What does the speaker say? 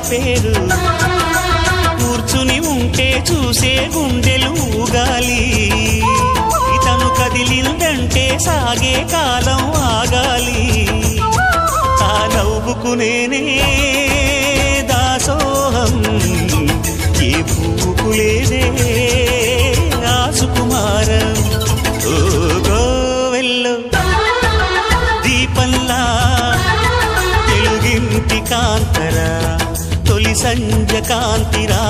పేరు కూర్చుని ఉంటే చూసే గుండెలు ఊగాలి ఇతను కదిలిందంటే సాగే కాలం ఆగాలి ఆ నవ్వుకునేనే దాసోహం ఏ పువ్వుకు లేదే ఆ సుకుమారం ఓ గోవెల్లో దీపంలా తెలుగింటి కాంతరా తొలి సంజ కాంతిరా